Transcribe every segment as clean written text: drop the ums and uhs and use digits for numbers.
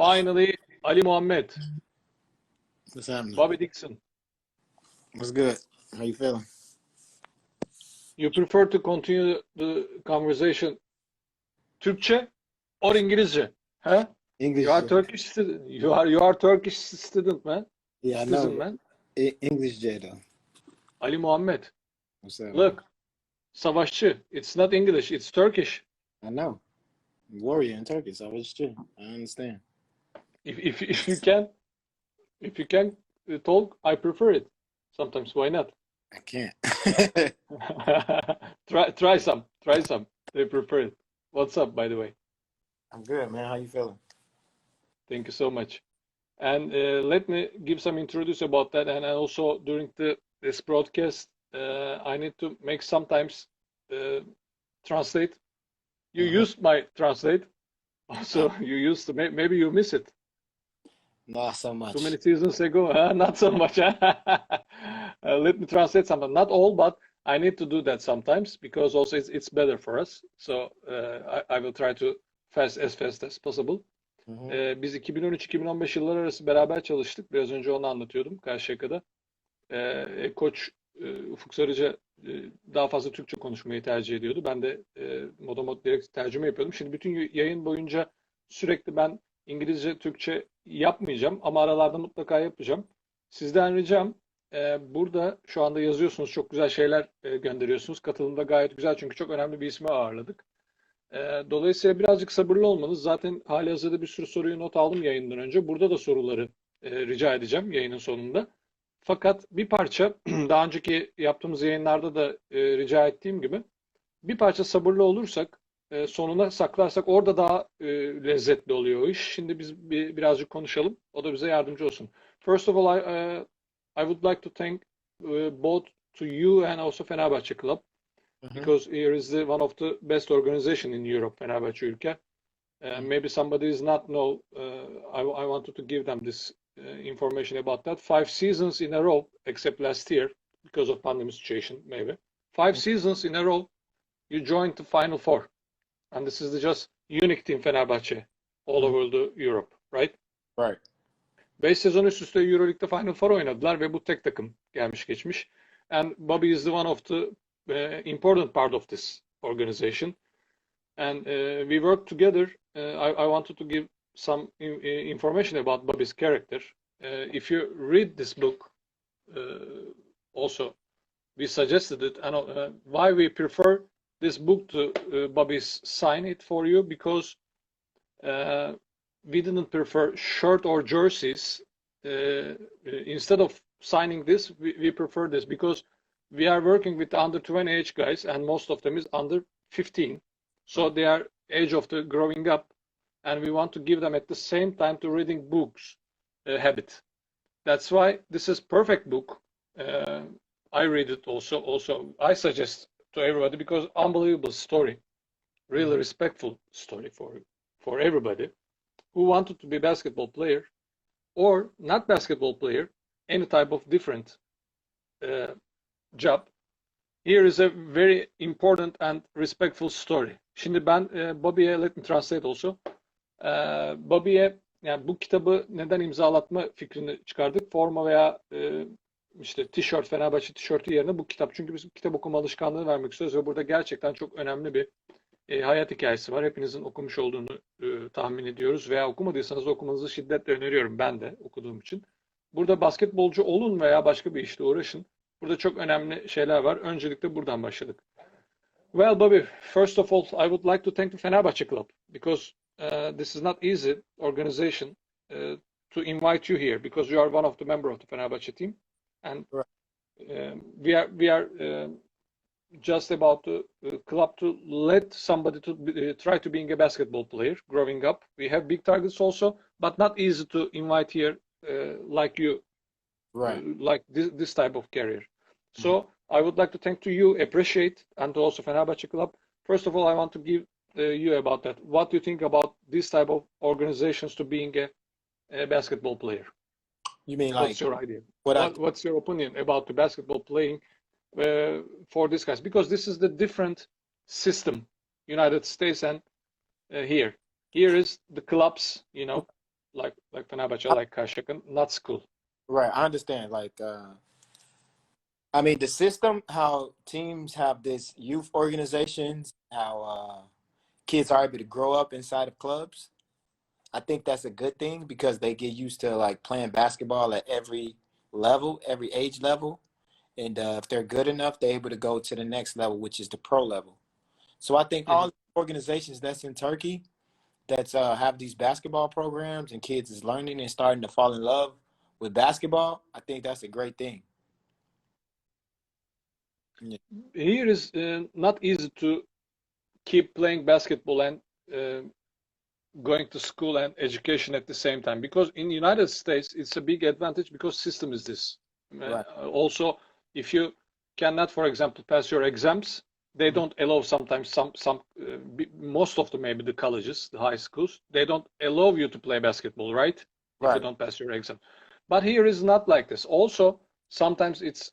Finally, Ali Muhammad, What's happening? Bobby Dixon. What's good? How you feeling? You prefer to continue the conversation Türkçe or İngilizce? Huh? English. You are Turkish student. You are Turkish student, man. Yeah, I Citizen, know. man. English J though. Ali Muhammad. What's up? Look, savaşçı. It's not English. It's Turkish. I know. Warrior in Turkish. I was true. I understand. If you can talk, I prefer it. Sometimes, why not? I can't. Try some. They prefer it. What's up, by the way? I'm good, man. How you feeling? Thank you so much. And let me give some introduce about that. And also during this broadcast, I need to make sometimes translate. You used my translate. Also, you used to maybe you miss it. Not so much. Too many seasons ago, not so much. Let me translate something. Not all, but I need to do that sometimes because also it's better for us. So I will try to as fast as possible. Biz 2013-2015 yılları arası beraber çalıştık. Biraz önce onu anlatıyordum Karşıyaka'da. Koç Ufuk Sarıca daha fazla Türkçe konuşmayı tercih ediyordu. Ben de modomot direkt tercüme yapıyordum. Şimdi bütün yayın boyunca sürekli ben İngilizce, Türkçe yapmayacağım ama aralarda mutlaka yapacağım. Sizden ricam burada şu anda yazıyorsunuz, çok güzel şeyler gönderiyorsunuz. Katılım da gayet güzel çünkü çok önemli bir ismi ağırladık. Dolayısıyla birazcık sabırlı olmanız. Zaten halihazırda bir sürü soruyu not aldım yayından önce. Burada da soruları rica edeceğim yayının sonunda. Fakat bir parça daha önceki yaptığımız yayınlarda da rica ettiğim gibi bir parça sabırlı olursak sonuna saklarsak orada daha lezzetli oluyor o iş. Şimdi biz birazcık konuşalım. O da bize yardımcı olsun. First of all, I would like to thank both to you and also Fenerbahçe Club because here is one of the best organization in Europe, Fenerbahçe ülke. Maybe somebody does not know. I wanted to give them this information about that. 5 seasons in a row, except last year because of pandemic situation, maybe. 5 seasons in a row, you joined the Final Four. And this is the just unique team Fenerbahçe all over Europe, right? Right. 5 sezon üst üste Euroleague'de Final Four oynadılar ve bu tek takım gelmiş geçmiş. And Bobby is the one of the important part of this organization. And we work together. I wanted to give some information about Bobby's character. If you read this book, also we suggested it. And why we prefer this book to Bobby's sign it for you because we didn't prefer shirt or jerseys. Instead of signing this, we prefer this because we are working with under 20 age guys and most of them is under 15. So they are age of the growing up and we want to give them at the same time to reading books habit. That's why this is perfect book. I read it also. I suggest to everybody because unbelievable story, really respectful story for everybody who wanted to be basketball player or not basketball player, any type of different job. Here is a very important and respectful story. Şimdi ben Bobby'ye let me translate also. Bobby'ye yani bu kitabı neden imzalatma fikrini çıkardık? Forma veya işte tişört, Fenerbahçe tişörtü yerine bu kitap. Çünkü biz kitap okuma alışkanlığı vermek istiyoruz ve burada gerçekten çok önemli bir hayat hikayesi var. Hepinizin okumuş olduğunu tahmin ediyoruz veya okumadıysanız okumanızı şiddetle öneriyorum ben de okuduğum için. Burada basketbolcu olun veya başka bir işle uğraşın. Burada çok önemli şeyler var. Öncelikle buradan başladık. Well, Bobby, first of all, I would like to thank the Fenerbahçe Club because this is not easy organization to invite you here because you are one of the member of the Fenerbahçe team. And we are just about the club to let somebody to try to being a basketball player growing up. We have big targets also, but not easy to invite here like you, Right. like this type of career. So I would like to thank to you, appreciate, and also Fenerbahçe Club. First of all, I want to give you about that. What do you think about this type of organizations to being a basketball player? You mean What's like your idea? what What's your opinion about the basketball playing for these guys? Because this is the different system, United States and here. Here is the clubs, you know, like Fenerbahce, like Karşıyaka, not school. Right, I understand. Like, I mean, the system, how teams have this youth organizations, how kids are able to grow up inside of clubs. I think that's a good thing because they get used to like playing basketball at every level, every age level. And if they're good enough, they're able to go to the next level, which is the pro level. So I think all the organizations that's in Turkey that have these basketball programs and kids is learning and starting to fall in love with basketball, I think that's a great thing. Yeah. Here is not easy to keep playing basketball and going to school and education at the same time, because in the United States it's a big advantage because system is this. Right. Also, if you cannot, for example, pass your exams, they don't allow sometimes most of the maybe the colleges, the high schools, they don't allow you to play basketball, right? If Right. you don't pass your exam. But here is not like this. Also, sometimes it's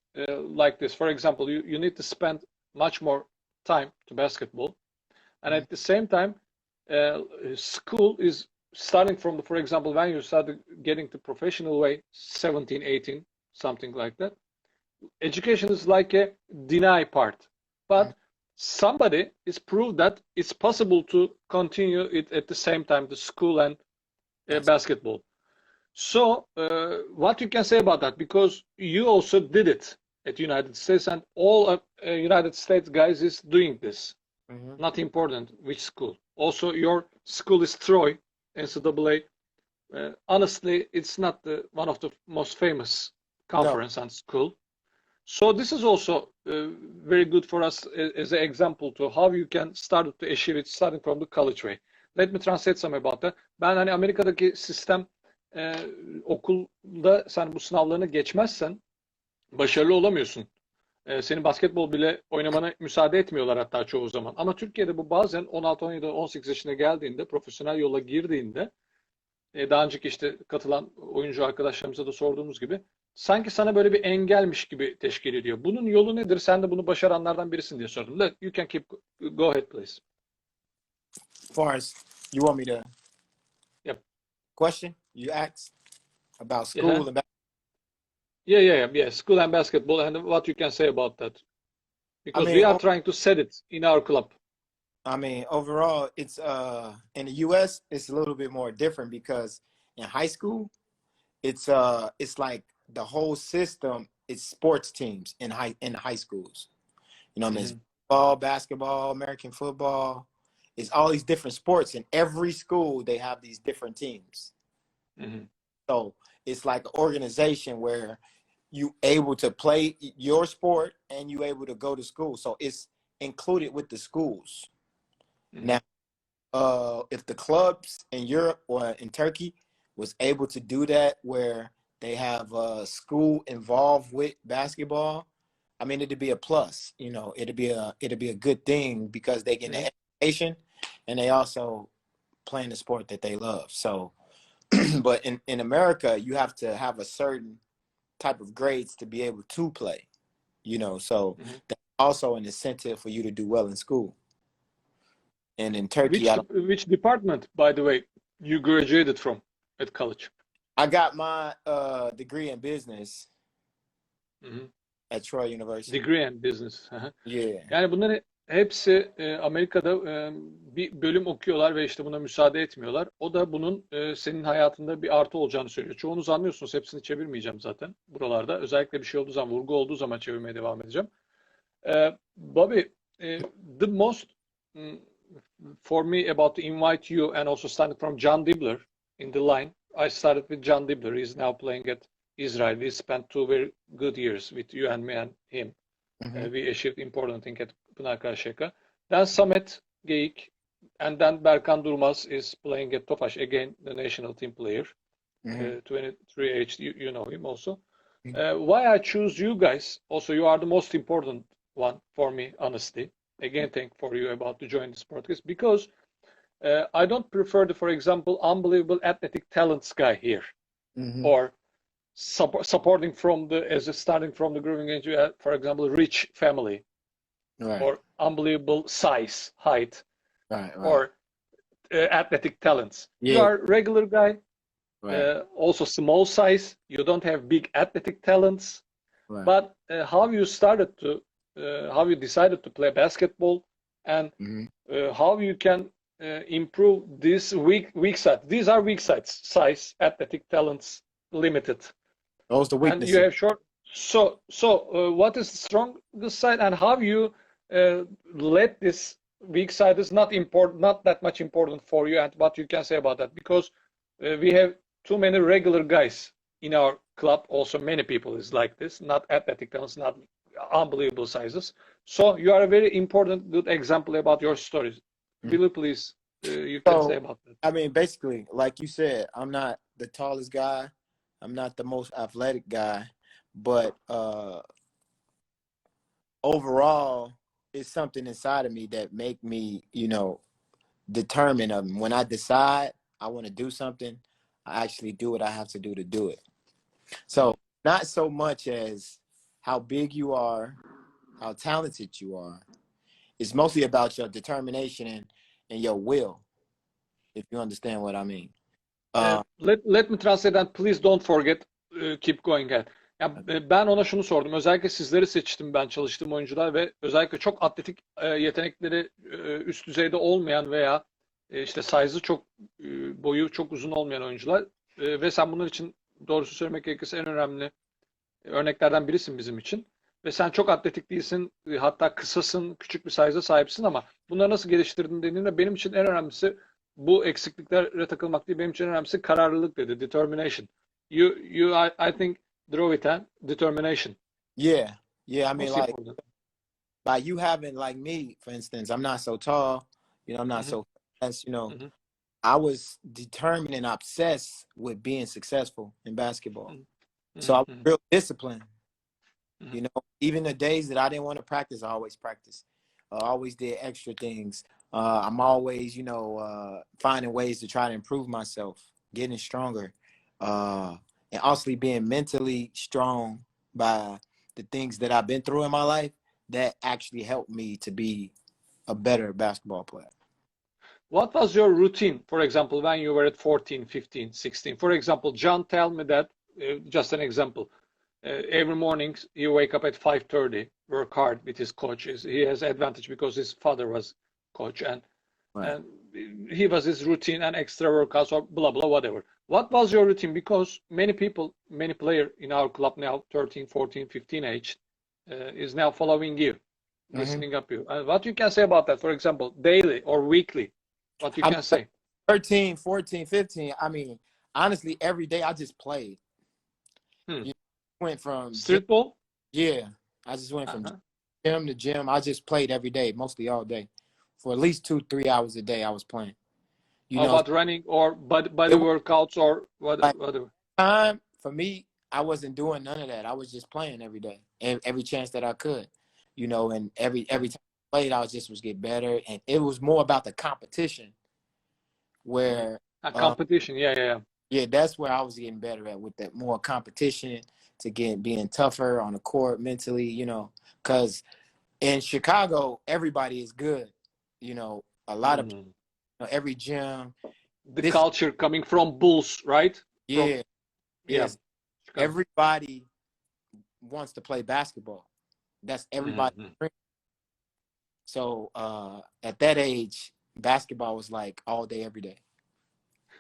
like this. For example, you need to spend much more time to basketball, and at the same time, school is starting from the, for example, when you started getting to professional way, 17, 18, something like that. Education is like a deny part, but somebody is proved that it's possible to continue it at the same time, the school and basketball. So what you can say about that, because you also did it at United States, and all United States guys is doing this. Not important which school. Also, your school is Troy, NCAA. Honestly, it's not one of the most famous conference and school. So this is also very good for us as an example to how you can start to achieve it starting from the college way. Let me translate some about that. Ben hani Amerika'daki sistem okulda sen bu sınavlarını geçmezsen başarılı olamıyorsun. Senin basketbol bile oynamana müsaade etmiyorlar hatta çoğu zaman. Ama Türkiye'de bu bazen 16, 17, 18 yaşına geldiğinde, profesyonel yola girdiğinde, daha önceki işte katılan oyuncu arkadaşlarımıza da sorduğumuz gibi, sanki sana böyle bir engelmiş gibi teşkil ediyor. Bunun yolu nedir? Sen de bunu başaranlardan birisin diye sordum. You can go ahead please. As far as you want me to Yep. question you asked about school and Yeah. School and basketball, and what you can say about that. Because we are trying to set it in our club. I mean, overall, it's in the U.S. it's a little bit more different because in high school, it's like the whole system is sports teams in high schools. You know, there's football, basketball, American football. It's all these different sports. In every school, they have these different teams. So it's like an organization where you able to play your sport and you able to go to school. So it's included with the schools. Now, if the clubs in Europe or in Turkey was able to do that, where they have a school involved with basketball, I mean, it'd be a plus. You know, it'd be a good thing because they get an education and they also playing the sport that they love. So, but in America, you have to have a certain type of grades to be able to play. You know, so that's also an incentive for you to do well in school. And in Turkey, which department, by the way, you graduated from at college? I got my degree in business at Troy University. Degree in business. Yeah. Yani bunların hepsi Amerika'da bir bölüm okuyorlar ve işte buna müsaade etmiyorlar. O da bunun senin hayatında bir artı olacağını söylüyor. Çoğunuz anlıyorsunuz. Hepsini çevirmeyeceğim zaten buralarda. Özellikle bir şey olduğu zaman, vurgu olduğu zaman çevirmeye devam edeceğim. Bobby, the most for me about to invite you, and also starting from John Dibbler in the line. I started with John Dibbler. He's now playing at Israel. We spent 2 very good years with you and me and him. We achieved important thing at Pınar Karşıyaka. Then Samet Geyik, and then Berkan Durmaz is playing at Tofaş, again the national team player. 23 age, you know him also. Why I choose you guys? Also, you are the most important one for me, honestly. Again, thank for you about to join this podcast, because I don't prefer the, for example, unbelievable athletic talents guy here, or supporting from starting from the growing age, for example, rich family, or unbelievable size, height, or athletic talents. You are regular guy, Right. Also small size. You don't have big athletic talents. Right. But how you how you decided to play basketball, and Mm-hmm. how you can improve this weak side. These are weak size, athletic talents, limited, Those the and you weaknesses. have short. What is the strongest side, and how you let this weak side is not important, not that much important for you, and what you can say about that? Because we have too many regular guys in our club. Also, many people is like this, not athletic talents, not unbelievable sizes. So you are a very important, good example about your stories. Mhm. Will you please, you can say So, about that? I mean, basically, like you said, I'm not the tallest guy. I'm not the most athletic guy, but overall, it's something inside of me that make me, determined of when I decide I want to do something, I actually do what I have to do it. So not so much as how big you are, how talented you are. It's mostly about your determination and your will, if you understand what I mean. Let me translate and please don't forget, keep going ahead. Ya, ben ona şunu sordum. Özellikle sizleri seçtim ben çalıştığım oyuncular ve özellikle çok atletik yetenekleri üst düzeyde olmayan veya işte size'ı çok boyu çok uzun olmayan oyuncular. Ve sen bunlar için doğrusu söylemek gerekirse en önemli örneklerden birisin bizim için. Ve sen çok atletik değilsin, hatta kısasın, küçük bir size'a sahipsin ama bunları nasıl geliştirdin dediğimde benim için en önemlisi bu eksikliklere takılmak değil, benim için en önemlisi kararlılık dedi, determination. I think draw it and determination. Yeah. I mean, Most important. by you having like me, for instance, I'm not so tall, I'm not Mhm, so fast, mhm, I was determined and obsessed with being successful in basketball. mhm, So I mhm, was real disciplined. mhm, Even the days that I didn't want to practice, I always practiced. I always did extra things. I'm always, finding ways to try to improve myself, getting stronger, and also being mentally strong by the things that I've been through in my life that actually helped me to be a better basketball player. What was your routine, for example, when you were at 14, 15, 16? For example, John tell me that, just an example, every morning he wake up at 5:30, work hard with his coach. He has advantage because his father was coach, Right. and he was his routine and extra workouts or blah blah whatever. What was your routine? Because many people, many player in our club now, 13, 14, 15 age, is now following you, listening up you. What you can say about that? For example, daily or weekly, what you I can mean, say? 13, 14, 15. I mean, honestly, every day I just played. Hmm. Went from Street ball? yeah, I just went from Uh-huh. gym to gym. I just played every day, mostly all day. For at least 2, 3 hours a day, I was playing. How about running or body It was workouts or like whatever? time for me. I wasn't doing none of that. I was just playing every day, and every chance that I could, and every time I played, I was get better, and it was more about the competition. Where, A competition, yeah. yeah, that's where I was getting better at with that more competition to being tougher on the court mentally, because in Chicago, everybody is good. A lot of Mhm. every gym. The This, culture coming from Bulls, right? From yeah, yeah, yes. Chicago. Everybody wants to play basketball. That's everybody. Mhm. So at that age, basketball was like all day, every day.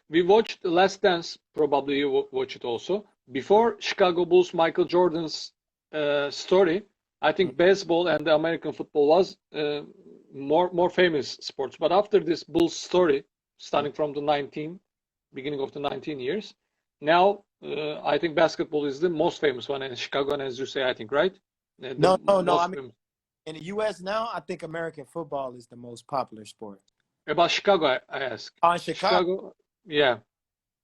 We watched The Last Dance. Probably you watch it also. Before Chicago Bulls, Michael Jordan's story, I think baseball and the American football was more famous sports. But after this Bulls story, starting from the beginning of the 19 years, now I think basketball is the most famous one in Chicago, and as you say, I think, right? The No. I most mean, famous. in the U.S. now, I think American football is the most popular sport. About Chicago, I ask. In Chicago, Chicago, yeah.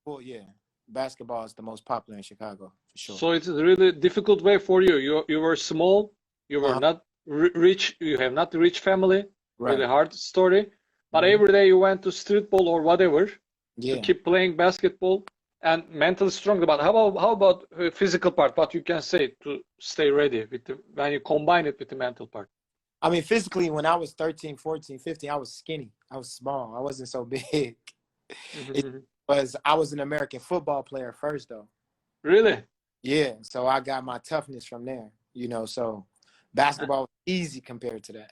well, yeah, basketball is the most popular in Chicago for sure. So it's a really difficult way for you. You were small, you were Uh-huh. not rich, you have not rich family, really Right. hard story. But every day you went to street ball or whatever to Yeah. keep playing basketball and mentally strong. But how about physical part? What you can say to stay ready when you combine it with the mental part? I mean, physically, when I was 13, 14, 15, I was skinny. I was small. I wasn't so big. It's was I was an American football player first, though. Really? Yeah, so I got my toughness from there. So basketball was easy compared to that.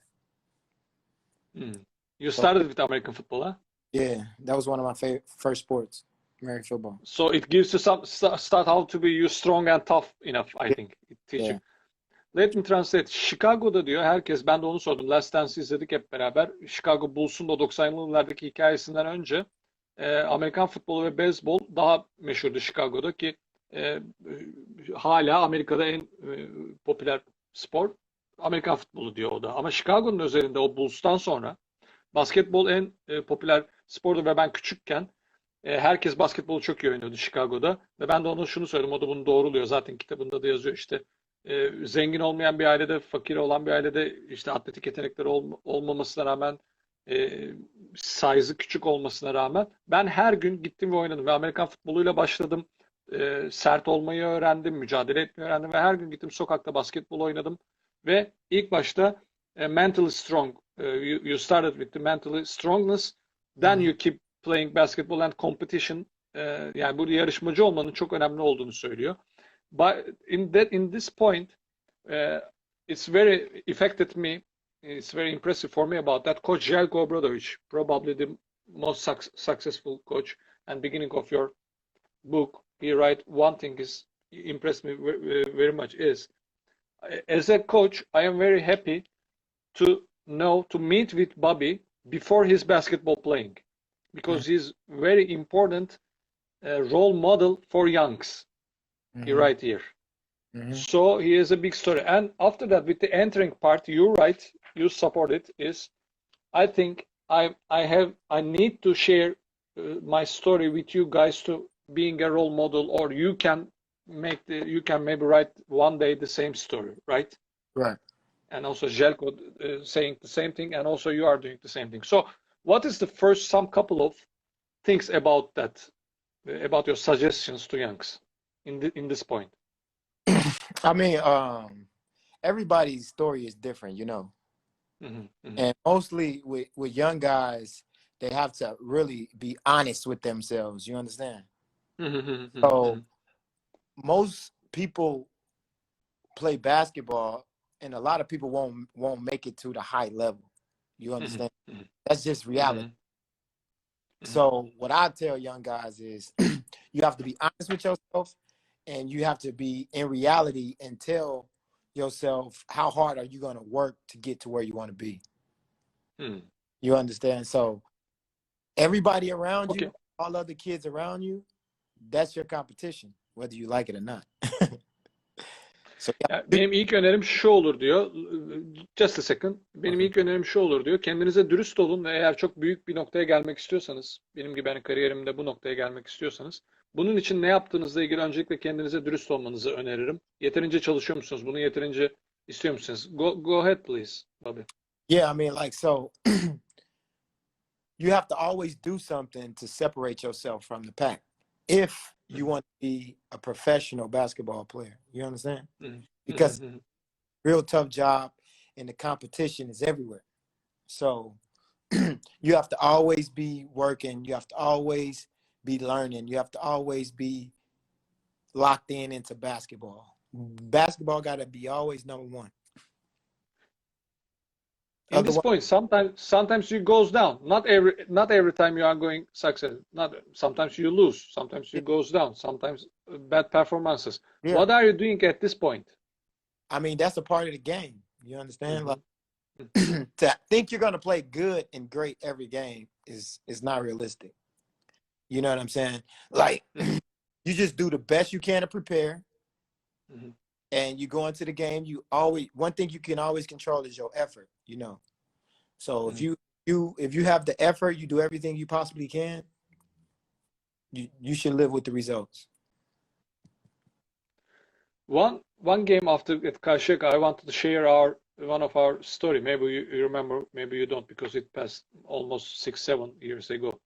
You started with American football, huh? Yeah, that was one of my first sports, American football. So it gives you some start how to be you strong and tough enough, I think. It teaches you. Let me translate. Chicago'da diyor herkes, ben de onu sordum. Last Dance'i izledik hep beraber. Chicago Bulls'un da 90'lı yıllardaki hikayesinden önce Amerikan futbolu ve beyzbol daha meşhurdu Chicago'da ki hala Amerika'da en popüler spor Amerikan futbolu diyor o da. Ama Chicago'nun özelinde o Bulls'tan sonra basketbol en popüler spordu ve ben küçükken herkes basketbolu çok iyi oynuyordu Chicago'da ve ben de ona şunu söyledim. O da bunu doğruluyor. Zaten kitabında da yazıyor işte. Zengin olmayan bir ailede, fakir olan bir ailede işte atletik yetenekleri olmamasına rağmen size'ı küçük olmasına rağmen ben her gün gittim ve oynadım ve Amerikan futboluyla başladım. Sert olmayı öğrendim, mücadele etmeyi öğrendim ve her gün gittim sokakta basketbol oynadım ve ilk başta mentally strong. You started with the mentally strongness, then you keep playing basketball and competition. Yani bu yarışmacı olmanın çok önemli olduğunu söylüyor. But in this point, it's very affected me. It's very impressive for me about that coach Jelko Obradovic, probably the most successful coach. And beginning of your book, he write one thing is impressed me very much is as a coach, I am very happy to meet with Bobby before his basketball playing, because he's very important role model for youngs. You write here. So he has a big story. And after that, with the entering part, you write, you support it, is I think I need to share my story with you guys to being a role model, or you can maybe write one day the same story, right? Right. And also Jelko saying the same thing, and also you are doing the same thing. So what is some couple of things about that, about your suggestions to youngs in this point? I mean, everybody's story is different, and mostly with young guys, they have to really be honest with themselves. You understand? So most people play basketball, and a lot of people won't make it to the high level. You understand? That's just reality. So what I tell young guys is you have to be honest with yourself, and you have to be in reality and tell yourself how hard are you going to work to get to where you want to be. You understand? So everybody around you, all other kids around you, that's your competition, whether you like it or not. So, benim ilk önerim şu olur diyor. Just a second. Benim ilk önerim şu olur diyor. Kendinize dürüst olun ve eğer çok büyük bir noktaya gelmek istiyorsanız, benim gibi kariyerimde bu noktaya gelmek istiyorsanız, bunun için ne yaptığınızla ilgili öncelikle kendinize dürüst olmanızı öneririm. Yeterince çalışıyor musunuz? Bunu yeterince istiyor musunuz? Go ahead please, Bobby. Yeah, I mean, so you have to always do something to separate yourself from the pack if you want to be a professional basketball player. You understand? Because real tough job and the competition is everywhere. So you have to always be working. You have to always be learning. You have to always be locked into basketball. Basketball got to be always number one. In this point, sometimes you goes down. Not every time you are going success. Sometimes you lose. Sometimes you goes down. Sometimes bad performances. Yeah. What are you doing at this point? I mean, that's a part of the game. You understand? Like, to think you're going to play good and great every game is not realistic. You know what I'm saying? Like, you just do the best you can to prepare. And you go into the game, one thing you can always control is your effort, So if you have the effort, you do everything you possibly can, you should live with the results. One game after at Karşıyaka, I wanted to share one of our story. Maybe you remember, maybe you don't, because it passed almost 6-7 years ago.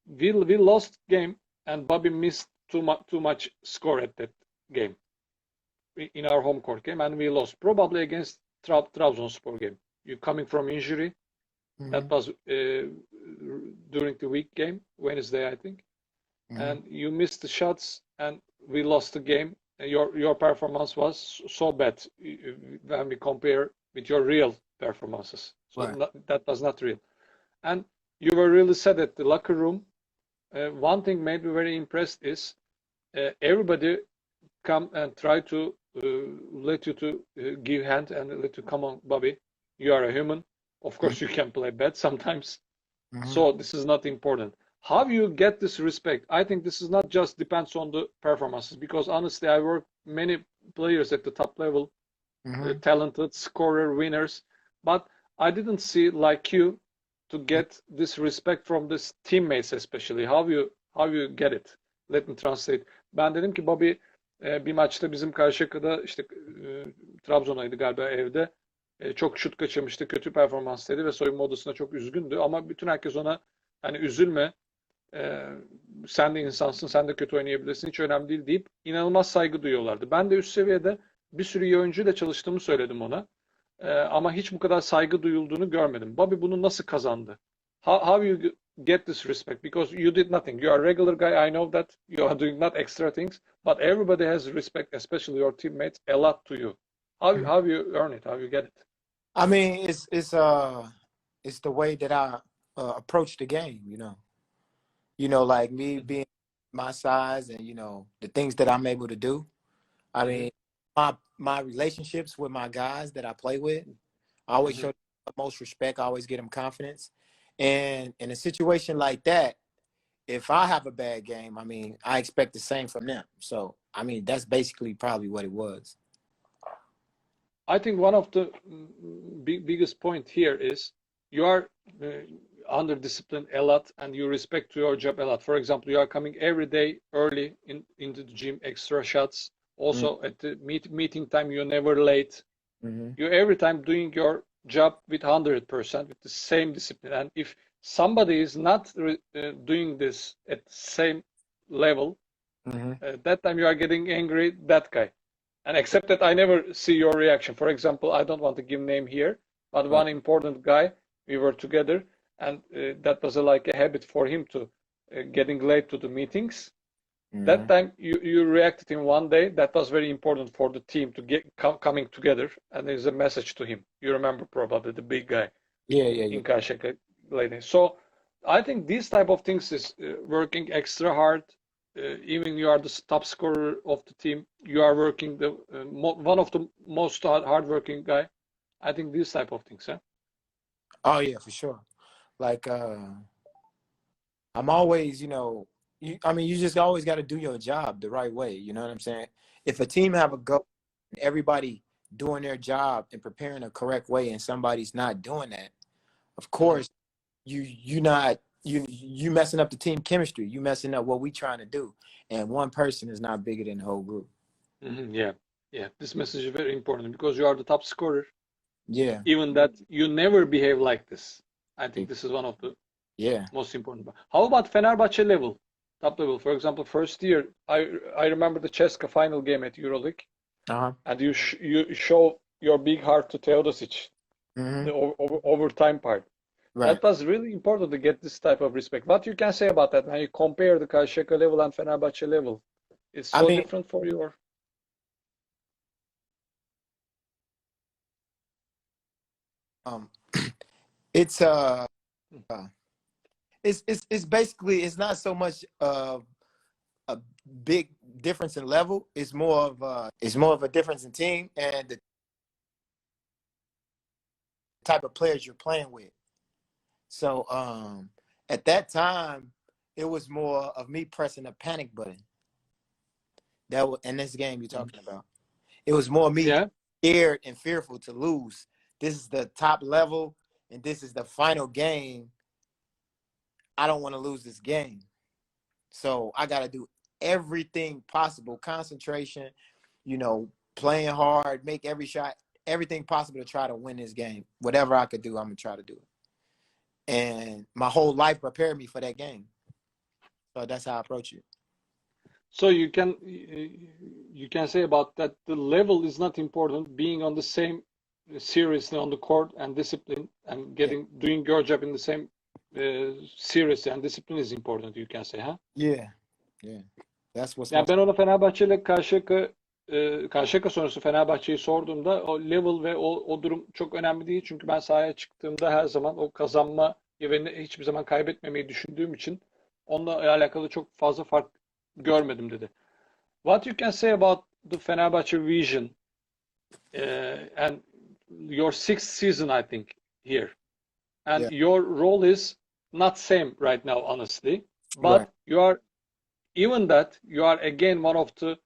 We lost game, and Bobby missed too much score at that game. In our home court game, and we lost, probably against Trabzonspor game. You coming from injury, that was during the week game, Wednesday, I think, Mm-hmm. and you missed the shots, and we lost the game. Your performance was so bad when we compare with your real performances. So Right. that was not real. And you were really sad at the locker room. One thing made me very impressed is everybody come and try to let you to give hand and let you come on, Bobby. You are a human. Of course, you can play bad sometimes. Mm-hmm. So this is not important. How you get this respect? I think this is not just depends on the performances, because honestly, I work many players at the top level, Mm-hmm. talented scorer winners, but I didn't see like you to get this respect from this teammates especially. How you get it? Let me translate. Ben dedim ki Bobby bir maçta bizim Karşıyaka'da işte Trabzon'daydı galiba evde. Çok şut kaçırmıştı, kötü performanstaydı ve soyunma odasında çok üzgündü. Ama bütün herkes ona hani üzülme, sen de insansın, sen de kötü oynayabilirsin, hiç önemli değil deyip inanılmaz saygı duyuyorlardı. Ben de üst seviyede bir sürü iyi oyuncuyla çalıştığımı söyledim ona. Ama hiç bu kadar saygı duyulduğunu görmedim. Bobby bunu nasıl kazandı? How you get this respect? Because you did nothing. You are a regular guy. I know that you are doing not extra things, but everybody has respect, especially your teammates, a lot to you. How you earn it? How you get it? I mean, it's the way that I approach the game. Like me being my size, and the things that I'm able to do. I mean, my relationships with my guys that I play with, I always show them the most respect. I always get them confidence. And in a situation like that, if I have a bad game, I mean, I expect the same from them. So, I mean, that's basically probably what it was. I think one of the biggest point here is you are under discipline a lot and you respect to your job a lot. For example, you are coming every day early into the gym, extra shots. Also at the meeting time, you're never late. You're every time doing your job with 100%, with the same discipline. And if somebody is not doing this at the same level, that time you are getting angry, that guy. And except that I never see your reaction. For example, I don't want to give name here, but one important guy, we were together, and that was like a habit for him to getting late to the meetings. That time you reacted in one day. That was very important for the team to get coming together. And there's a message to him. You remember probably the big guy. Yeah. In Karşıyaka lady. So I think these type of things is working extra hard. Even you are the top scorer of the team. You are working the one of the most hardworking guy. I think these type of things. Huh? Oh yeah, for sure. Like I'm always, you just always got to do your job the right way. You know what I'm saying? If a team have a goal, everybody doing their job and preparing the correct way, and somebody's not doing that, of course, you messing up the team chemistry. You messing up what we trying to do, and one person is not bigger than the whole group. Yeah. This message is very important because you are the top scorer. Yeah. Even that you never behave like this. I think this is one of the most important. How about Fenerbahçe level? Top level, for example, first year, I remember the Ceska final game at EuroLeague, and you show your big heart to Teodosic, the overtime part. Right. That was really important to get this type of respect. What you can say about that when you compare the Karşıyaka level and Fenerbahçe level? It's so different for you, or? It's basically, it's not so much of a big difference in level. It's more of a difference in team and the type of players you're playing with. So at that time, it was more of me pressing a panic button. That was in this game you're talking about. It was more me scared and fearful to lose. This is the top level, and this is the final game. I don't want to lose this game. So I got to do everything possible, concentration, playing hard, make every shot, everything possible to try to win this game. Whatever I could do, I'm going to try to do it. And my whole life prepared me for that game. So that's how I approach it. So you can say about that the level is not important, being on the same seriously on the court and discipline and doing your job in the same serious and discipline is important, you can say, huh? Yeah, yeah. That's what's Yani most. ben ona Fenerbahçe ile Karşıyaka sonrası Fenerbahçe'yi sorduğumda o level ve o durum çok önemli değil. Çünkü ben sahaya çıktığımda her zaman o kazanma ve hiçbir zaman kaybetmemeyi düşündüğüm için onunla alakalı çok fazla fark görmedim dedi. What you can say about the Fenerbahçe vision and your sixth season, I think, here. And Yeah, your role is not same right now, honestly. right. But you are even that you are again one of the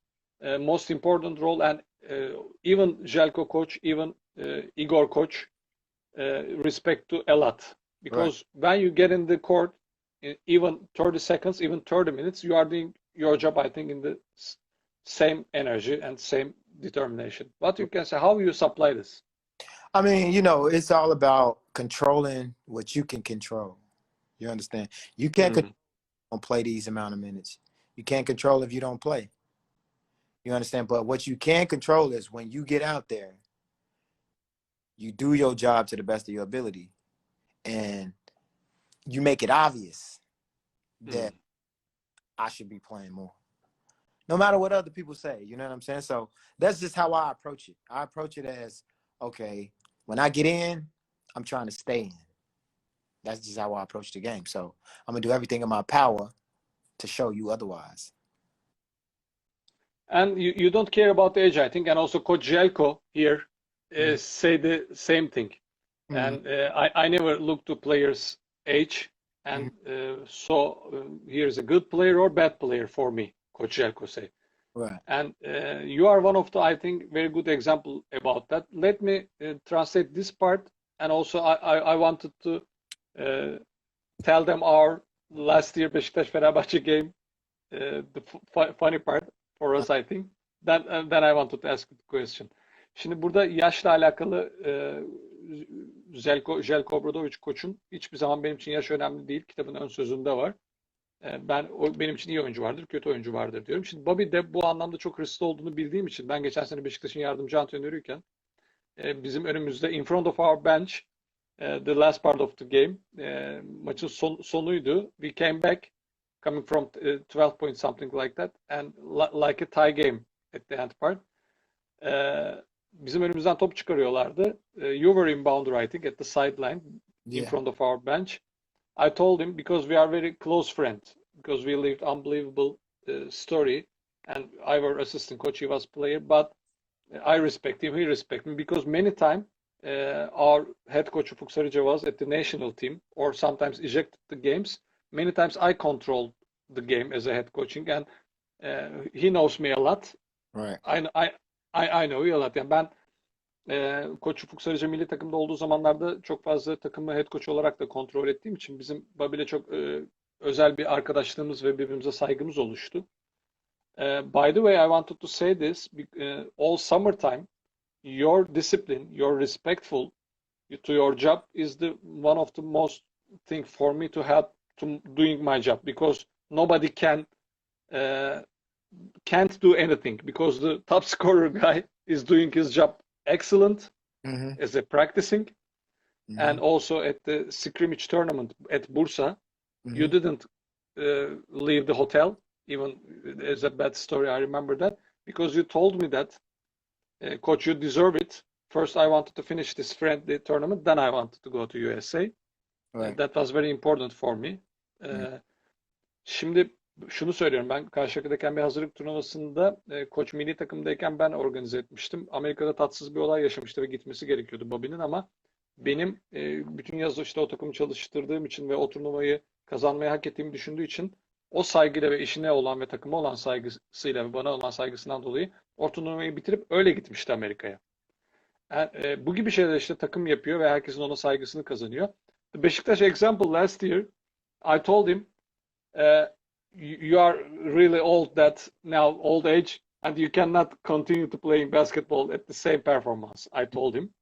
most important role, and even Jelko coach, even Igor coach respect to a lot, Right. because when you get in the court, even 30 seconds, even 30 minutes, you are doing your job, I think, in the same energy and same determination. What you can say, how you supply this? I mean, it's all about controlling what you can control. You understand? You can't don't play these amount of minutes. You can't control if you don't play. You understand? But what you can control is when you get out there, you do your job to the best of your ability, and you make it obvious that I should be playing more. No matter what other people say, you know what I'm saying? So that's just how I approach it. I approach it as, okay, when I get in, I'm trying to stay in. That's just how I approach the game. So I'm going to do everything in my power to show you otherwise. And you don't care about the age, I think, and also Coach Jelko here say the same thing. And I never look to players' age, and so here's a good player or bad player for me, Coach Jelko say. Right. And you are one of the, I think, very good example about that. Let me translate this part, and also I wanted to tell them our last year Beşiktaş-Fenerbahçe game, the funny part for us, I think. Then I wanted to ask the question. Şimdi burada yaşla alakalı Jelko Obradović koçun hiçbir zaman benim için yaş önemli değil. Kitabın ön sözünde var. Benim için iyi oyuncu vardır, kötü oyuncu vardır diyorum. Şimdi Bobby de bu anlamda çok hırslı olduğunu bildiğim için ben geçen sene Beşiktaş'ın yardımcı antrenörüyken bizim önümüzde in front of our bench the last part of the game maçın sonuydu. We came back coming from 12 point something like that and like a tie game at the end part. Bizim önümüzden top çıkarıyorlardı. You were inbounder, I think, at the sideline in front of our bench. I told him, because we are very close friends, because we lived unbelievable story, and I was assistant coach, he was player, but I respect him, he respect me, because many times our head coach Ufuk Sarıca was at the national team, or sometimes ejected the games. Many times I controlled the game as a head coaching, and he knows me a lot. Right. I know you a lot. Yani ben Koç Ufuk Sarıca milli takımda olduğu zamanlarda çok fazla takımı head coach olarak da kontrol ettiğim için bizim Babil'e çok özel bir arkadaşlığımız ve birbirimize saygımız oluştu. By the way, I wanted to say this, all summertime, your discipline, your respectful to your job is one of the most thing for me to help to doing my job, because nobody can't do anything, because the top scorer guy is doing his job excellent as a practicing, and also at the scrimmage tournament at Bursa, you didn't leave the hotel, even as a bad story, I remember that, because you told me that, coach, you deserve it. First, I wanted to finish this friendly tournament, then I wanted to go to USA. Right. That was very important for me. Şimdi şunu söylüyorum, ben Karşıyaka'dayken bir hazırlık turnuvasında koç milli takımdayken ben organize etmiştim. Amerika'da tatsız bir olay yaşamıştı ve gitmesi gerekiyordu Bobby'nin, ama benim bütün yaz işte o takımı çalıştırdığım için ve o turnuvayı kazanmayı hak ettiğimi düşündüğü için o saygıyla ve işine olan ve takıma olan saygısıyla ve bana olan saygısından dolayı o turnuvayı bitirip öyle gitmişti Amerika'ya. Yani, bu gibi şeyler işte takım yapıyor ve herkesin ona saygısını kazanıyor. The Beşiktaş example last year, I told him, you are really old, that now old age, and you cannot continue to playing basketball at the same performance. I told him.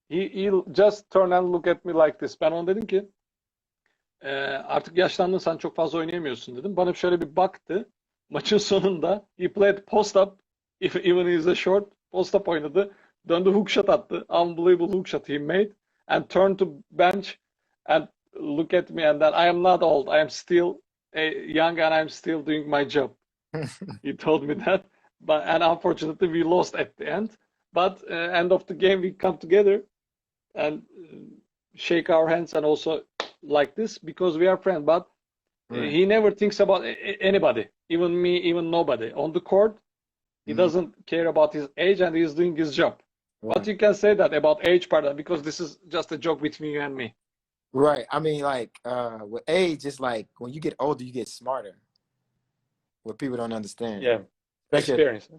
He just turn and look at me like this. Ben ona dedim ki artık yaşlandın, sen çok fazla oynayamıyorsun dedim. Bana şöyle bir baktı. Maçın sonunda he played post up, even he's a short, post up oynadı. Döndü, hook shot attı. Unbelievable hook shot he made, and turned to bench and look at me and that I am not old. I am still young and I'm still doing my job. He told me that. And unfortunately we lost at the end. But end of the game we come together and shake our hands and also like this because we are friends. But Right. he never thinks about anybody, even me, even nobody. On the court, he doesn't care about his age and he's doing his job. But Right. you can say that about age part because this is just a joke between you and me. Right. I mean, like, with age, it's like when you get older, you get smarter. What people don't understand. Yeah, Especially, experience.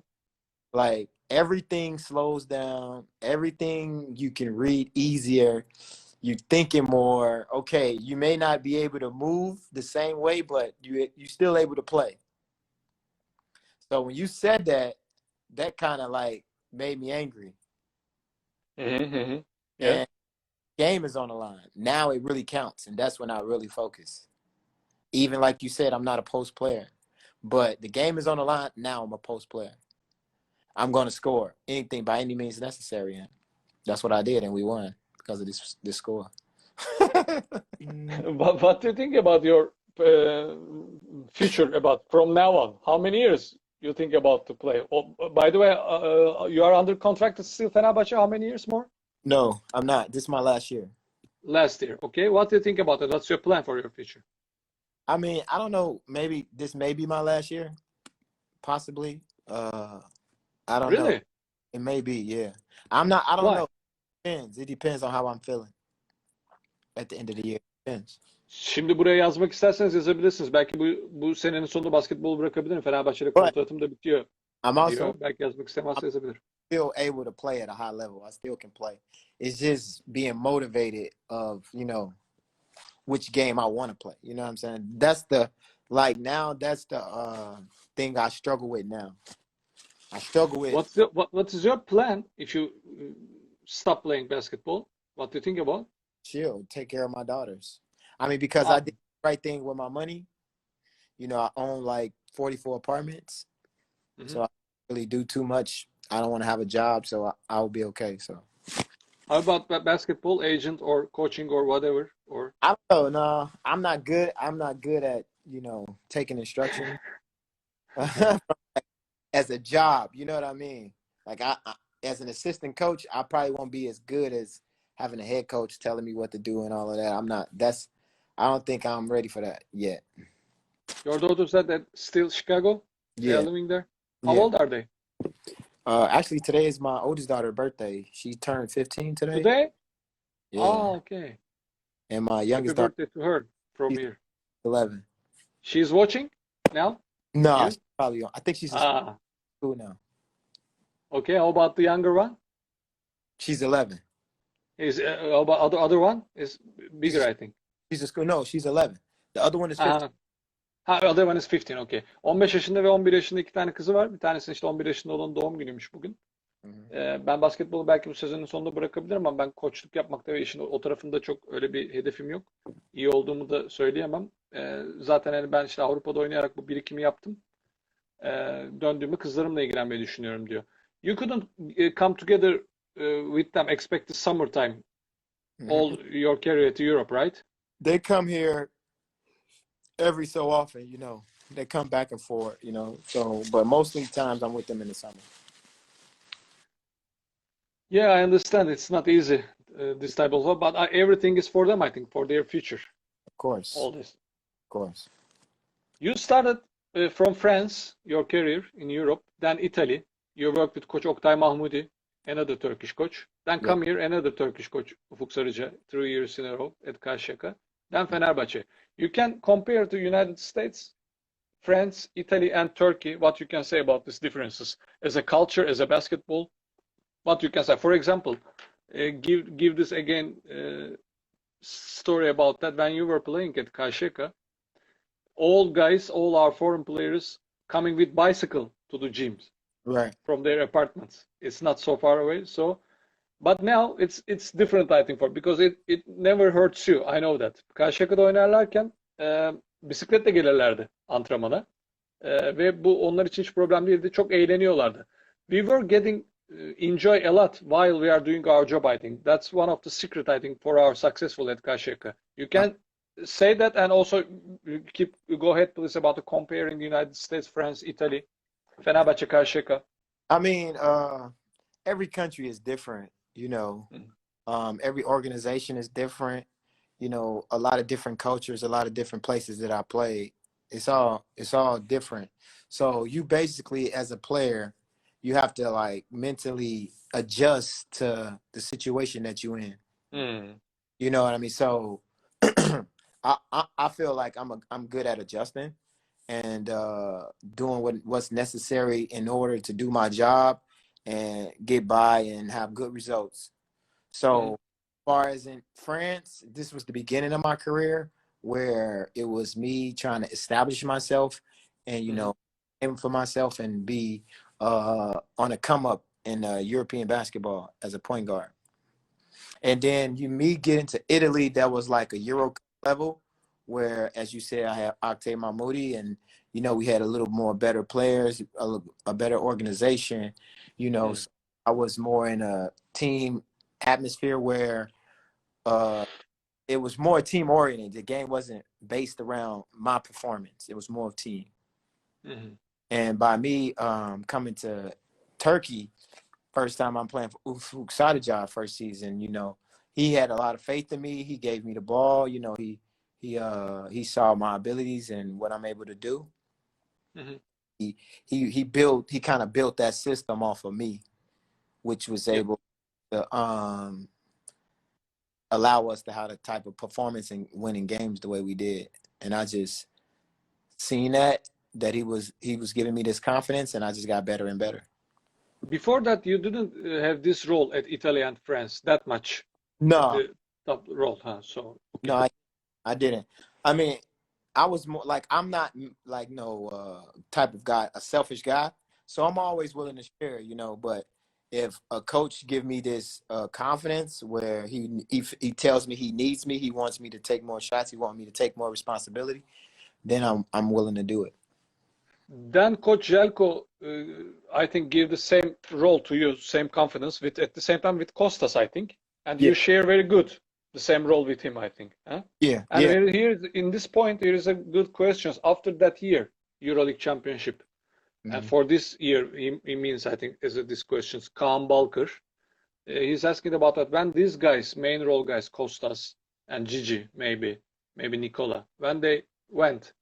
like, everything slows down. Everything you can read easier. You thinking more. Okay, you may not be able to move the same way, but you still able to play. So when you said that, that kind of like made me angry. Yeah. And game is on the line. Now it really counts, and that's when I really focus. Even like you said, I'm not a post player, but the game is on the line. Now I'm a post player. I'm going to score anything by any means necessary, and that's what I did, and we won because of this score. What do you think about your future about from now on? How many years you think about to play? Oh, by the way, you are under contract to still Fenerbahçe. How many years more? No, I'm not. This is my last year. Last year. Okay. What do you think about it? What's your plan for your future? I mean, I don't know. Maybe this may be my last year, possibly. I don't know. Really? It may be, yeah. I don't Why? know. It depends on how I'm feeling at the end of the year. It depends. Şimdi buraya yazmak isterseniz yazabilirsiniz. Belki bu senenin sonunda basketbolu bırakabilirim. Fenerbahçe'yle But kontratım da bitiyor I'm also diyor. Belki yazmak istemezse yazabilir. still able to play at a high level. I still can play. It's just being motivated of, which game I want to play. You know what I'm saying? That's the thing I struggle with now. I struggle with What is your plan if you stop playing basketball? What do you think about? chill, take care of my daughters. I mean, because I did the right thing with my money. I own like 44 apartments. So I don't really do too much. I don't want to have a job, so I'll be okay. So How about basketball agent or coaching or whatever? Or I don't know. No, I'm not good. I'm not good at taking instruction as a job. You know what I mean? Like I as an assistant coach, I probably won't be as good as having a head coach telling me what to do and all of that. I'm not. I don't think I'm ready for that yet. your daughters said that still Chicago? They are Yeah. living there? How Yeah. old are they? Actually, today is my oldest daughter's birthday. She turned 15 today. Today? Yeah. Oh, okay. And my Happy youngest daughter, birthday to her from She's- here. 11. She's watching now? No, You? she's probably on. I think she's in Ah, school now. okay. How about the younger one? She's 11. How about other one? Is bigger, I think. She's in school. No, she's 11. The other one is 15. Other one is 15, okay. 15 yaşında ve 11 yaşında iki tane kızı var. Bir tanesi işte 11 yaşında olan doğum günüymüş bugün. Ben basketbolu belki bu sezonun sonunda bırakabilirim ama ben koçluk yapmakta ve işin o tarafında çok öyle bir hedefim yok. İyi olduğumu da söyleyemem. Zaten hani ben işte Avrupa'da oynayarak bu birikimi yaptım. Döndüğümde kızlarımla ilgilenmeyi düşünüyorum diyor. You couldn't come together with them, expect the summertime, all your career to Europe, right? They come here every so often, They come back and forth, So, but mostly times I'm with them in the summer. Yeah, I understand. It's not easy, this type of, but everything is for them, I think, for their future. Of course. All this. Of course. You started from France, your career in Europe, then Italy. You worked with Coach Oktay Mahmudi, another Turkish coach. Then come here, another Turkish coach, Ufuk Sarıca, 3 years in a row at Karşıyaka. Then Fenerbahçe. You can compare to United States, France, Italy, and Turkey. What you can say about these differences as a culture, as a basketball? What you can say? For example, give this again story about that when you were playing at Karşıyaka. All guys, all our foreign players coming with bicycle to the gyms, right, from their apartments. It's not so far away. So, but now it's different, I think, because it never hurts you. I know that. Karşıyaka'da oynarlarken bisikletle gelirlerdi antrenmana ve bu onlar için hiç problem değildi. Çok eğleniyorlardı. We were getting enjoy a lot while we are doing our job. I think that's one of the secret. I think for our successful at Karşıyaka. You can say that, and also go ahead please about the comparing the United States, France, Italy, Fenerbahçe, Karşıyaka. I mean, every country is different, you know. Every organization is different, you know, a lot of different cultures, a lot of different places that I played. It's all different. So you basically, as a player, you have to like mentally adjust to the situation that you're in. You know what I mean? So I feel like I'm good at adjusting and doing what's necessary in order to do my job and get by and have good results. So as far as in France, this was the beginning of my career where it was me trying to establish myself and, you know, aim for myself and be on a come up in European basketball as a point guard. And then me getting to Italy, that was like a Euro level where, as you said, I had Octave Mahmoudi and, you know, we had a little more better players, a better organization, you know, so I was more in a team atmosphere where it was more team oriented. The game wasn't based around my performance. It was more of team. And by me coming to Turkey, first time I'm playing for Ufuk Sarıcı first season, you know, he had a lot of faith in me. He gave me the ball. You know, he saw my abilities and what I'm able to do. He kind of built that system off of me, which was able to allow us to have the type of performance and winning games the way we did. And I just seen that he was giving me this confidence, and I just got better and better. Before that, you didn't have this role at Italy and France that much. No, the top role, huh? So okay. No, I didn't. I mean, I was more like, I'm not like no type of guy, a selfish guy. So I'm always willing to share, you know. But if a coach give me this confidence where he tells me he needs me, he wants me to take more shots, he wants me to take more responsibility, then I'm willing to do it. Then Coach Jelko, I think, gave the same role to you, same confidence with at the same time with Kostas, I think, and you share very good the same role with him, I think. Huh? Yeah. And here in this point, there is a good question. After that year, EuroLeague Championship, and for this year, he means, I think, is this questions, Kaan Balkır. He's asking about that when these guys, main role guys, Kostas and Gigi, maybe Nicola, when they went,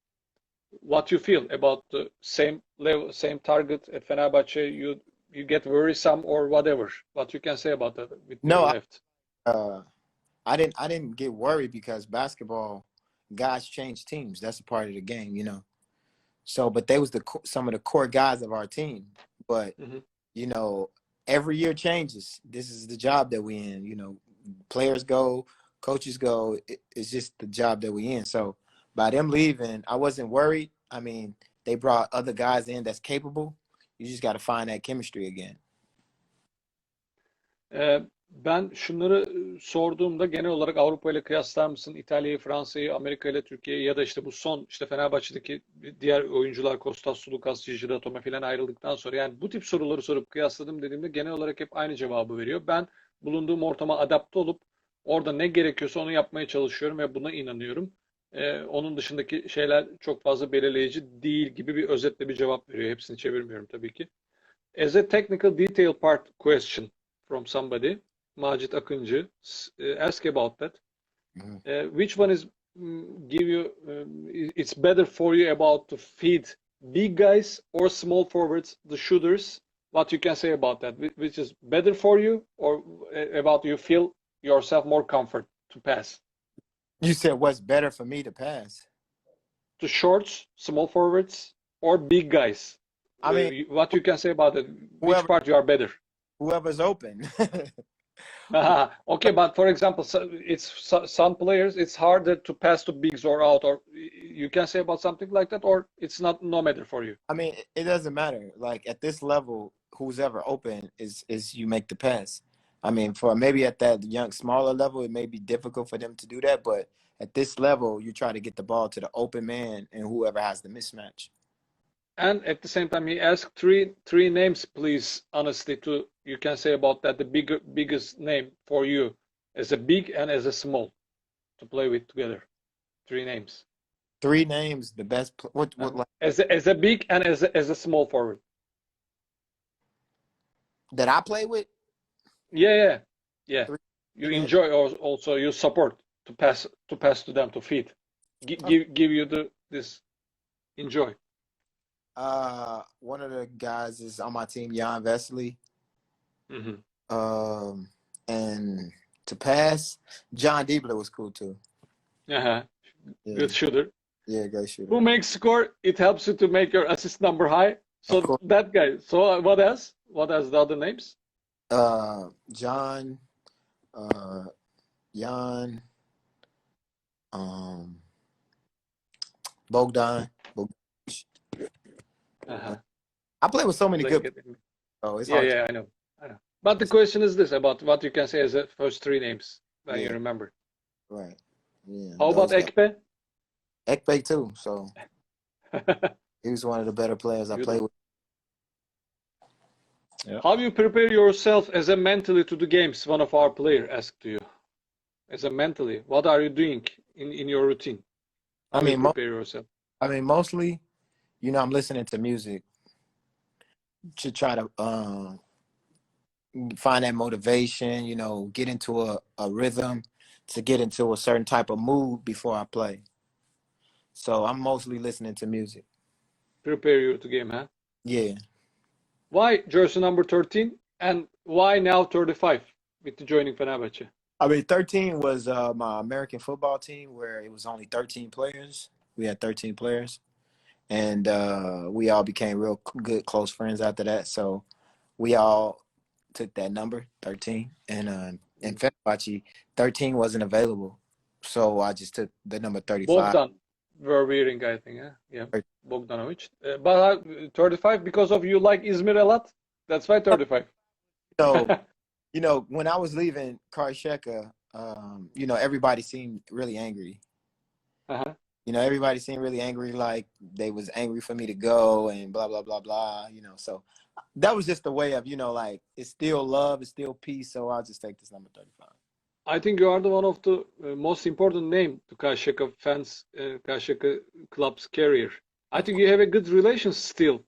what you feel about the same level, same target at Fenerbahçe? You get worrisome or whatever? What you can say about that with No, left? I didn't get worried because basketball, guys change teams. That's a part of the game, you know. So, but they was some of the core guys of our team. But you know, every year changes. This is the job that we in. You know, players go, coaches go. It's just the job that we in. So, by them leaving, I wasn't worried. I mean, they brought other guys in that's capable. You just got to find that chemistry again. Ben şunları sorduğumda genel olarak Avrupa ile kıyaslar mısın? İtalya'yı, Fransa'yı, Amerika ile Türkiye'yi ya da işte bu son işte Fenerbahçe'deki diğer oyuncular Kostas, Sulukas, Gigi Datome falan ayrıldıktan sonra yani bu tip soruları sorup kıyasladım dediğimde genel olarak hep aynı cevabı veriyor. Ben bulunduğum ortama adapte olup orada ne gerekiyorsa onu yapmaya çalışıyorum ve buna inanıyorum. Onun dışındaki şeyler çok fazla belirleyici değil gibi bir özetle bir cevap veriyor. Hepsini çevirmiyorum tabii ki. As a technical detail part question from somebody, Macit Akıncı, ask about that. Which one is give you? It's better for you about to feed big guys or small forwards, the shooters? What you can say about that? Which is better for you, or about you feel yourself more comfort to pass? You said what's better for me to pass? To shorts, small forwards, or big guys? I mean, what you can say about it? Which part you are better? Whoever's open. Okay, but for example, it's some players it's harder to pass to bigs or out, or you can say about something like that, or it's no matter for you. I mean, it doesn't matter. Like at this level, who's ever open is you make the pass. I mean, for maybe at that smaller level, it may be difficult for them to do that, but at this level, you try to get the ball to the open man and whoever has the mismatch. And at the same time, he asked three names, please, honestly, you can say about that the biggest name for you as a big and as a small to play with together. 3 names. 3 names, the best. What like, As a big and as a small forward. that I play with? Yeah. You names. enjoy, or also you support to pass to them to feed. Give you this enjoy. One of the guys is on my team, Jan Vesely. And to pass, John Diebler was cool too. Yeah. Good shooter. Yeah, good shooter. Who makes score? It helps you to make your assist number high. So that guy. So what else? What else? The other names? John, Jan, Bogdan. I play with so many good. Oh, it's hard. Yeah, I know. But the question is this about what you can say as the first 3 names that you remember. Right. Yeah. How about Ekpe? Ekpe too. So he was one of the better players I played with. Yeah. How you prepare yourself as a mentally to the games? One of our players asked you. As a mentally, what are you doing in your routine? How you prepare yourself? I mean, mostly, I'm listening to music to try to find that motivation, get into a rhythm, to get into a certain type of mood before I play. So I'm mostly listening to music. Prepare you to game, huh? Yeah. Why jersey number 13 and why now 35 with the joining Fenerbahçe? I mean, 13 was my American football team where it was only 13 players. We had 13 players. And we all became real good, close friends after that. So we all took that number, 13. And in Fenerbahçe, 13 wasn't available. So I just took the number 35. Bogdan were wearing, I think. Yeah, Bogdanovic. But 35 because of you like Izmir a lot? That's why 35. So, when I was leaving Karşıyaka, everybody seemed really angry. Everybody seemed really angry, like they was angry for me to go and blah, blah, blah, blah, So that was just the way of, like, it's still love, it's still peace, so I'll just take this number 35. I think you are the one of the most important name to Karşıyaka fans, Karşıyaka club's career. I think you have a good relation still.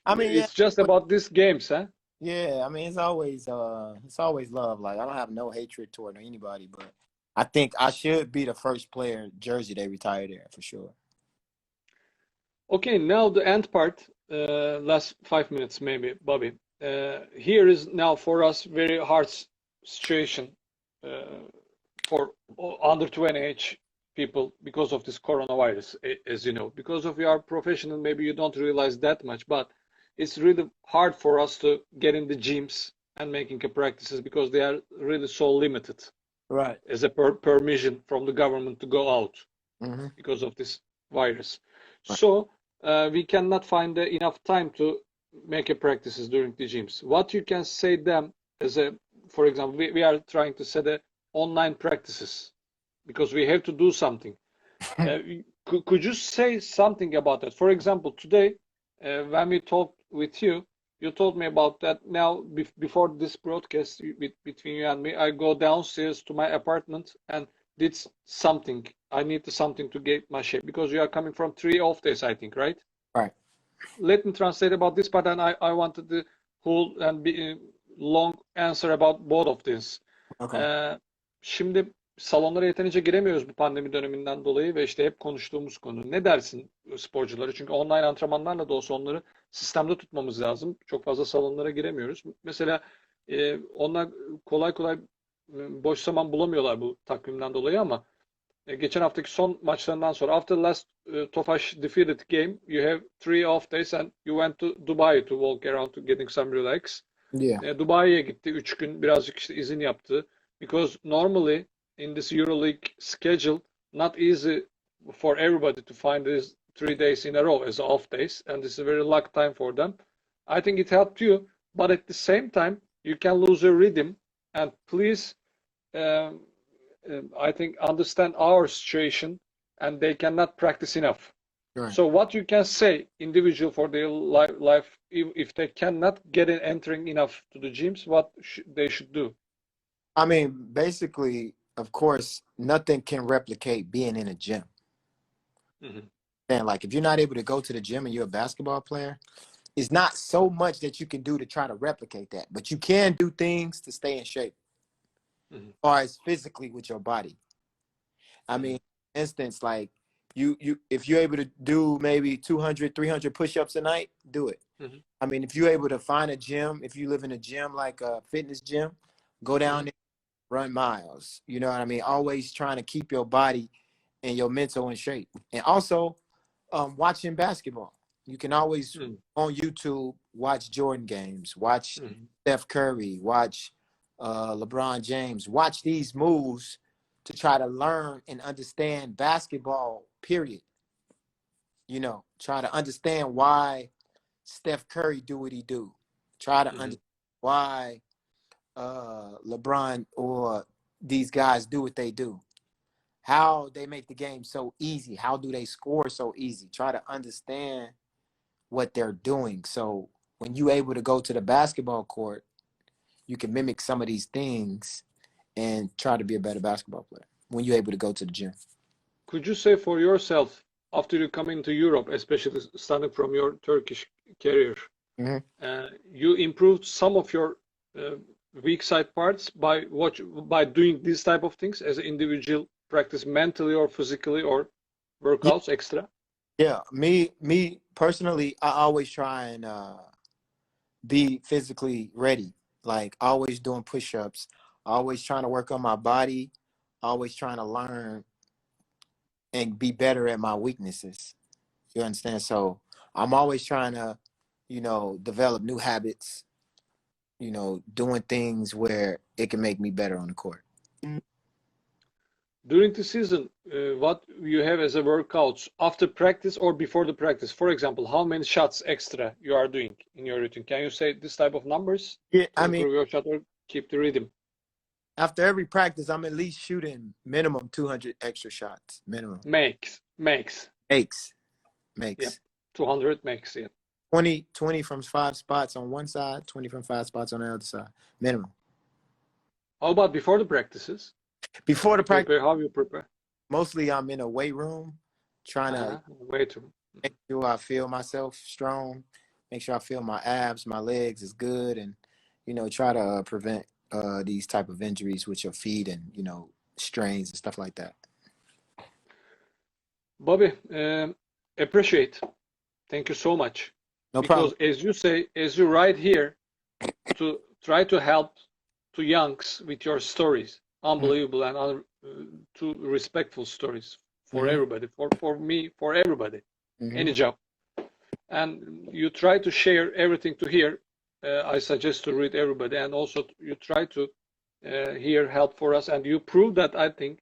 I mean, it's just about these games, huh? Yeah, I mean, it's always love. Like, I don't have no hatred toward anybody, but I think I should be the first player jersey they retire there for sure. Okay, now the end part, last 5 minutes maybe, Bobby. Here is now for us very hard situation for under 20 age people because of this coronavirus, as you know. Because of your professional, maybe you don't realize that much, but it's really hard for us to get in the gyms and making practices because they are really so limited. Right. As a permission from the government to go out because of this virus. Right. So we cannot find enough time to make practices during the gyms. What you can say them as for example, we are trying to set online practices because we have to do something. Could you say something about that? For example, today when we talked with you, you told me about that. Now, before this broadcast between you and me, I go downstairs to my apartment and did something. I need something to get my shape because you are coming from 3 off days, I think, right? Right. Let me translate about this, but then I wanted the whole and long answer about both of this. Okay. Şimdi salonlara yeterince giremiyoruz bu pandemi döneminden dolayı ve işte hep konuştuğumuz konu. Ne dersin sporcuları? Çünkü online antrenmanlarla da olsa onları sistemde tutmamız lazım. Çok fazla salonlara giremiyoruz. Mesela onlar kolay kolay boş zaman bulamıyorlar bu takvimden dolayı ama geçen haftaki son maçlarından sonra after last Tofaş defeated game you have 3 off days and you went to Dubai to walk around to getting some relax. Yeah. Dubai'ye gitti 3 gün birazcık işte izin yaptı. Because normally in this EuroLeague schedule, not easy for everybody to find these 3 days in a row as off days, and this is a very luck time for them. I think it helped you, but at the same time, you can lose your rhythm. And please, I think, understand our situation, and they cannot practice enough. Right. So what you can say, individual for their life, if they cannot get entering enough to the gyms, what they should do? I mean, basically, of course, nothing can replicate being in a gym. Mhm. And like, if you're not able to go to the gym and you're a basketball player, it's not so much that you can do to try to replicate that, but you can do things to stay in shape, Mhm. as far as physically with your body. I Mhm. mean, for instance, like you if you're able to do maybe 200, 300 push-ups a night, do it. Mhm. I mean, if you're able to find a gym, if you live in a gym like a fitness gym, go down Mhm. there, run miles. You know what I mean? Always trying to keep your body and your mental in shape. And also, watching basketball. You can always Mhm. on YouTube watch Jordan games, watch Mhm. Steph Curry, watch LeBron James, watch these moves to try to learn and understand basketball, period. You know, try to understand why Steph Curry do what he do. Try to Mhm. understand why LeBron or these guys do what they do. How they make the game so easy. How do they score so easy? Try to understand what they're doing. So when you're able to go to the basketball court, you can mimic some of these things and try to be a better basketball player when you're able to go to the gym. Could you say for yourself, after you come into Europe, especially starting from your Turkish career, Mhm. you improved some of your uh, weak side parts by doing these type of things as an individual practice mentally or physically or Yeah, workouts extra? yeah. Me personally, I always try and be physically ready. Like always doing push-ups, always trying to work on my body, always trying to learn and be better at my weaknesses. You understand? So I'm always trying to, develop new habits, doing things where it can make me better on the court. During the season, what you have as a workouts after practice or before the practice? For example, how many shots extra you are doing in your routine? Can you say this type of numbers Yeah, to I mean, improve your shot or keep the rhythm? after every practice, I'm at least shooting minimum 200 extra shots. Minimum. Makes. Makes. Yeah, Makes. 200 makes. Yeah. 20 from 5 spots on one side, 20 from 5 spots on the other side. Minimum. How about before the practices? Before the You practice, prepare, how you prepare? mostly I'm in a weight room trying to Way too. make sure I feel myself strong, make sure I feel my abs, my legs is good, and try to prevent these type of injuries with your feet and strains and stuff like that. Bobby, appreciate. Thank you so much. No problem. Because as you say, as you write here, to try to help to youngs with your stories, unbelievable and to respectful stories for Mm-hmm. everybody, for me, for everybody, Mm-hmm. any job. And you try to share everything to here. I suggest to read everybody, and also you try to hear help for us, and you prove that. I think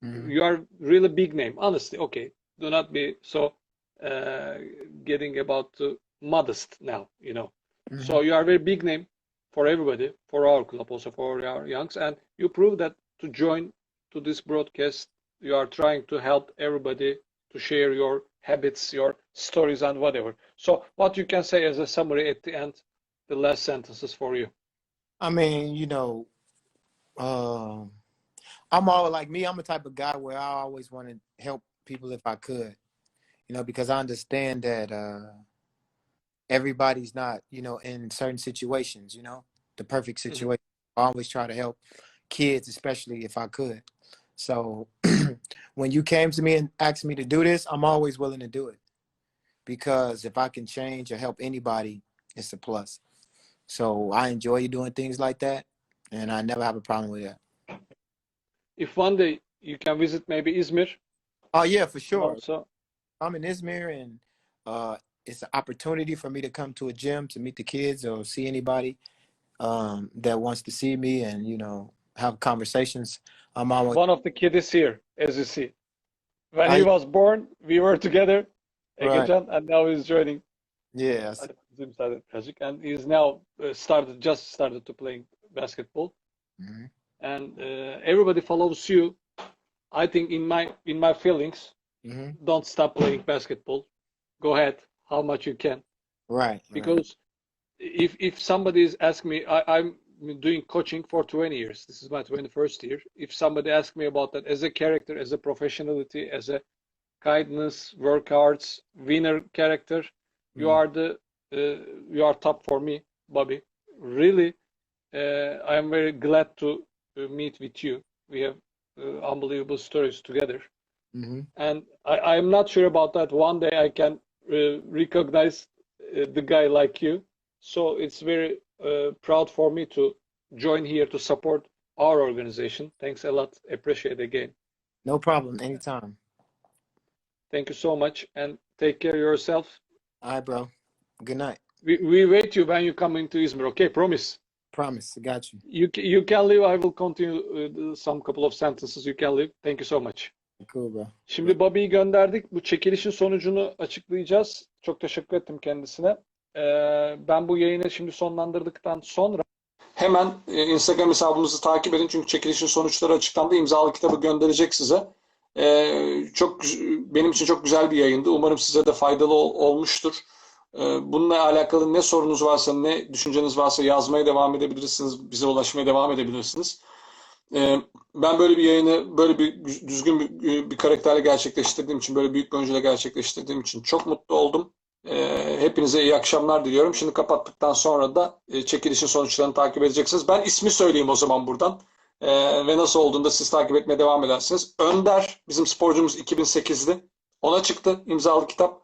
Mm-hmm. you are really big name. Honestly, okay, do not be so uh, getting about modest now. Mm-hmm. So you are very big name for everybody, for our club, also for our youngs, and you prove that to join to this broadcast, you are trying to help everybody to share your habits, your stories, and whatever. So, what you can say as a summary at the end, the last sentences for you. I mean, um, I'm all like me. I'm a type of guy where I always want to help people if I could, because I understand that everybody's not, in certain situations, the perfect Mhm. situation. I always try to help kids, especially if I could. So when you came to me and asked me to do this, I'm always willing to do it because if I can change or help anybody, it's a plus. So I enjoy doing things like that, and I never have a problem with that. If one day you can visit maybe Izmir, Oh yeah, for sure. also. I'm in Izmir, and it's an opportunity for me to come to a gym to meet the kids or see anybody that wants to see me and have conversations. I'm always One of the kids is here, as you see. When he I was born, we were together, right, Egecan, and now he's joining. yes, Hadi bizim started birazcık, and he's now just started to playing basketball, hmm and everybody follows you. I think in my feelings, hmm don't stop playing basketball. Go ahead, how much you can, right, right, because if somebody is asking me, I'm doing coaching for 20 years. This is my 21st year. If somebody asks me about that as a character, as a professionality, as a kindness, work hard, winner character. You are you are top for me, Bobby. Really, I am very glad to meet with you. We have unbelievable stories together. And I am not sure about that. One day I can recognize the guy like you. So it's very proud for me to join here to support our organization. Thanks a lot. Appreciate it again. No problem. Anytime. Thank you so much and take care of yourself. All right, bro. Good night. We wait you when you come into Izmir. Okay, promise. Promise. I got you. You can leave. I will continue some couple of sentences. You can leave. Thank you so much. Cool, bro. Şimdi Bobby'yi gönderdik. Bu çekilişin sonucunu açıklayacağız. Çok teşekkür ettim kendisine. Ben bu yayını şimdi sonlandırdıktan sonra hemen Instagram hesabımızı takip edin. Çünkü çekilişin sonuçları açıklandı. İmzalı kitabı gönderecek size. Benim için çok güzel bir yayındı. Umarım size de faydalı olmuştur. Bununla alakalı ne sorunuz varsa, ne düşünceniz varsa yazmaya devam edebilirsiniz. Bize ulaşmaya devam edebilirsiniz. Ben böyle bir yayını, böyle bir düzgün bir karakterle gerçekleştirdiğim için, böyle büyük bir oyuncuyla gerçekleştirdiğim için çok mutlu oldum. Hepinize iyi akşamlar diliyorum. Şimdi kapattıktan sonra da çekilişin sonuçlarını takip edeceksiniz. Ben ismi söyleyeyim o zaman buradan. Ve nasıl olduğunda siz takip etmeye devam edersiniz. Önder, bizim sporcumuz 2008'li. Ona çıktı imzalı kitap.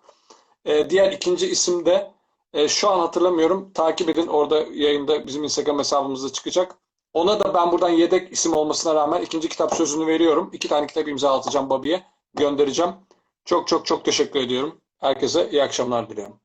Diğer ikinci isim de şu an hatırlamıyorum. Takip edin. Orada yayında bizim Instagram hesabımızda çıkacak. Ona da ben buradan yedek isim olmasına rağmen ikinci kitap sözünü veriyorum. 2 tane kitap imzalatacağım Bobby'ye. Göndereceğim. Çok çok çok teşekkür ediyorum. Herkese iyi akşamlar diliyorum.